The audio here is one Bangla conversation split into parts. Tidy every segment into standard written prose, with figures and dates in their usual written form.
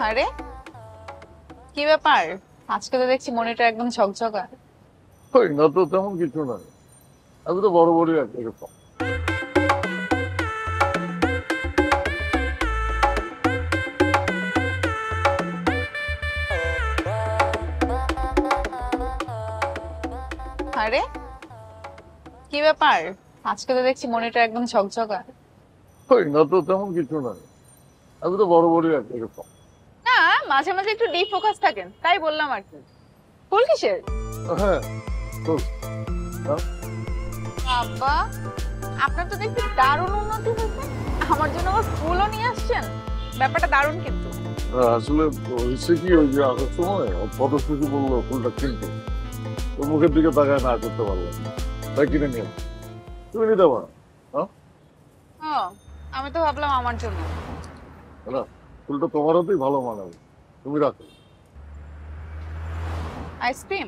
আরে কি ব্যাপার, আজকে তো দেখছি মনিটর একদম ঝকঝকা। ওই না তো তেমন কিছু নয়, আমি তো বড় বড়ই আর এরকম। আরে কি ব্যাপার, আজকে তো দেখছি মনিটর একদম ঝকঝকা। ওই না তো তেমন কিছু নয়, আমি তো বড় বড়ই আর এরকম। না, মাঝে মাঝে একটু ডিফোকাস থাকেন, তাই বললাম আর কি। ফুল কিসের? হ্যাঁ তো বাবা, আপনার তো দেখছি দারুণ উন্নতি হয়েছে। আমার জন্য আবার ফুলও নিয়ে আসছেন, ব্যাপারটা দারুণ কিন্তু। আসলে হয়েছে কি, ওই যে আসার সময় পদস্থিতি বললো ফুলটা কিনতে, তো মুখের দিকে তাকায় না করতে পারলাম, তাই কিনে নিয়ে আসি। তুমি নিতে পারো। ও, আমি তো ভাবলাম আমার জন্য। না, ফুলটা তোমার হাতেই ভালো মানাবে, তুমি রাখো। আইসক্রিম?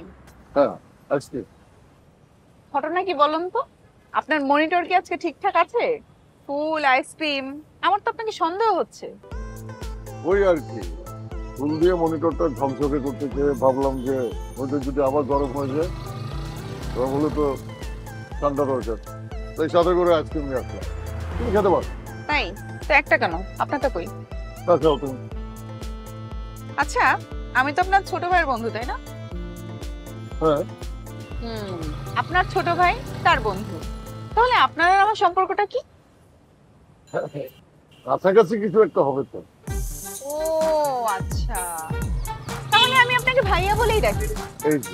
হ্যাঁ, আইসক্রিম। ঘটনা কি বলুন তো, আপনার মনিটর কি আজকে ঠিকঠাক আছে? ফুল, আইসক্রিম, আমার তো আপনাকে সন্দেহ হচ্ছে। ওই আর কি, ফুল দিয়ে মনিটরটা ঝকঝকে করতে চেয়ে ভাবলাম যে মনিটর যদি আবার গরম হয়ে যায় তাহলে তো ঠান্ডা দরকার, তাই সাথে করে আইসক্রিম নিয়ে আসলাম। তুমি খেতে পারো। তাই তো, একটা কেন, আপনার তো কই। তাছাড়াও তুমি। আচ্ছা, আমি তো আপনার ছোট ভাইয়ের বন্ধু, তাই না? হ্যাঁ। আপনার ছোট ভাই তার বন্ধু, তাহলে আপনার আর আমার সম্পর্কটা কি? কাছাকাছি কিছু একটা হবে তো। ও আচ্ছা, তাহলে আমি আপনাকে ভাইয়া বলেই ডাকি। এই যে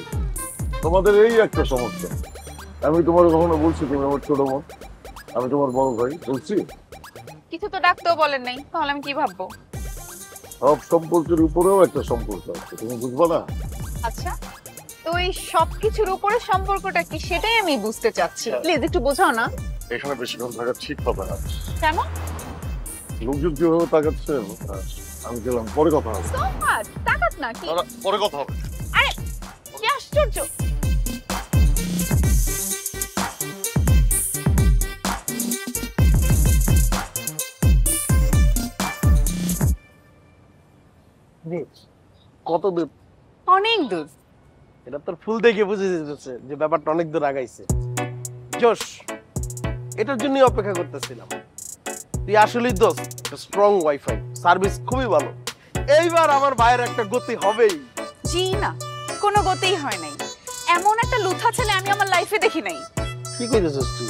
তোমাদের এই একটা সমস্যা, আমি তোমার কখনো বলছি তুমি আমার ছোট বোন, আমি তোমার বড় ভাই বলছি? কিছু তো ডাকতেও বলেন নাই, তাহলে আমি কি ভাববো? সব সম্পর্কের উপরেও একটা সম্পর্ক আছে, তুমি বুঝবা না? আচ্ছা, তো এই সবকিছুর উপরে সম্পর্কটা কি, সেটাই আমি বুঝতে চাচ্ছি। প্লিজ একটু বোঝাও না। এখানে বেশিক্ষণ থাকা ঠিক হবে না। কেন? লোকজন যেভাবে তাকাচ্ছে, আমি গেলাম, পরে কথা হবে। সো হোয়াট, তাকাত না কি? পরে কথা হবে। আরে কি আশ্চর্য। কত দূর? অনেক দূর। এটা তোর ফুল দেখে বুঝে যেতেছে যে ব্যাপারটা অনেক দূর আগাইছে। জোশ, এটার জন্যই অপেক্ষা করতেছিলাম। তুই আসলেই দোস্ত, স্ট্রং ওয়াইফাই সার্ভিস খুবই ভালো। এইবার আমার ভাইয়ের একটা গতি হবেই। জি না, কোনো গতিই হয় নাই। এমন একটা লুথা ছেলে আমি আমার লাইফে দেখি নাই। কি কইতেছিস তুই?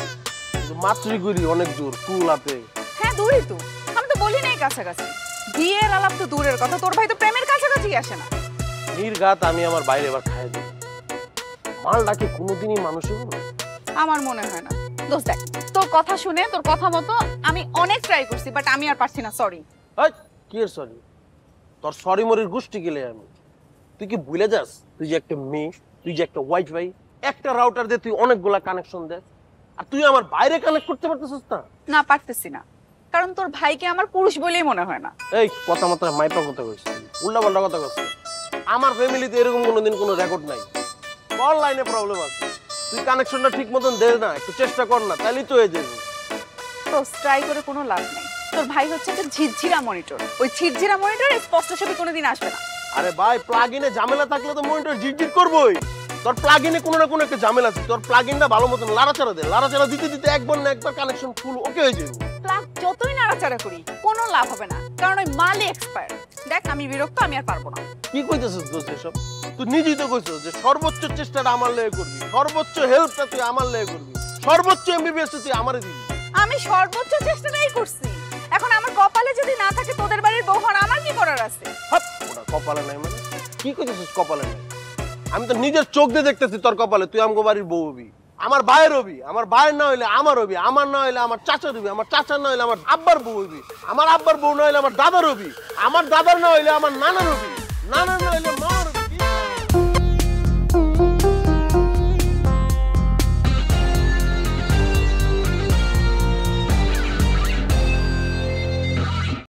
মাতৃ করি অনেক দূর, ফুল হাতে। হ্যাঁ দূরই তো, আমি তো বলি নাই কাছাকাছি। বিয়ের আলাপ তো দূরের কথা, তোর ভাই তো প্রেমের কাছাকাছি আসে না। নির্ঘাত আমি আমার বাইরে এবার খাইয়ে দেব। মালটাকে কোনোদিনই মানুষই বলে? আমার মনে হয় না। দোস্ত দেখ, তোর কথা শুনে তোর কথা মতো আমি অনেক ট্রাই করছি, বাট আমি আর পারছি না, সরি। এই কি এর সরি? তোর সরি মরির গোষ্ঠী গেলে আমি। তুই কি ভুলে যাস তুই যে একটা মেয়ে, তুই যে একটা ওয়াইফাই, একটা রাউটার দিয়ে তুই অনেকগুলা কানেকশন দেস, আর তুই আমার বাইরে কানেক্ট করতে পারতেছিস না? না, পারতেছি না, কারণ তোর ভাইকে আমার পুরুষ বলেই মনে হয় না। এই কথা মতো মাইপা কথা কইছিস, উল্টা পাল্টা কথা কইছিস। আমার ফ্যামিলিতে এরকম কোনোদিন কোনো রেকর্ড নাই। অনলাইনে প্রবলেম আছে। তুই কানেকশনটা ঠিক মতন দে না, একটু চেষ্টা কর না, তাহলেই তো হয়ে যাবে। তো ট্রাই করে কোনো লাভ নেই। তোর ভাই হচ্ছে একটা ঝিরঝিরা মনিটর, ওই ঝিরঝিরা মনিটরে স্পষ্ট ছবি কোনোদিন আসবে না। আরে ভাই, প্লাগইনে ঝামেলা থাকলে তো মনিটর ঝিরঝির করবই। তোর প্লাগইনে কোনো না কোনো একটা ঝামেলা আছে। তোর প্লাগইনটা ভালো মতন লাড়াচাড়া দে, লাড়াচাড়া দিতে দিতে একবার না একবার কানেকশন ফুল ওকে হয়ে যাবে। প্লাগ যতই নাড়াচাড়া করি কোনো লাভ হবে না, কারণ ওই মালে এক্সপায়ার। দেখ আমি বিরক্ত, আমি আর পারবো না। কি কইতেছিস দোস্ত এসব? তুই নিজেই তো কইছিস যে সর্বোচ্চ চেষ্টাটা আমার লেগে করবি, সর্বোচ্চ হেল্পটা তুই আমার লেগে করবি, সর্বোচ্চ এমবিবিএস তুই আমারে দিবি। আমি সর্বোচ্চ চেষ্টাটাই করছি। এখন আমার কপালে যদি না থাকে তোদের বাড়ির বউ হন, আমার কি করার আছে? হাপ, ওটা কপালে নাই মানে? কি কইতেছিস কপালে নাই? আমি তো নিজের চোখ দিয়ে দেখতেছি তোর কপালে তুই আমগো বাড়ির বউ হবি, আমার ভাইয়ের হবি, আমার ভাইয়ের না হইলে আমার হবি, আমার না হইলে আমার চাচার হবি, আমার চাচার না হইলে আমার আব্বার বউ হবি, আমার আব্বার বউ না হইলে আমার দাদার হবি, আমার দাদার না হইলে আমার নানার হবি, নানার না হইলে মার হবি।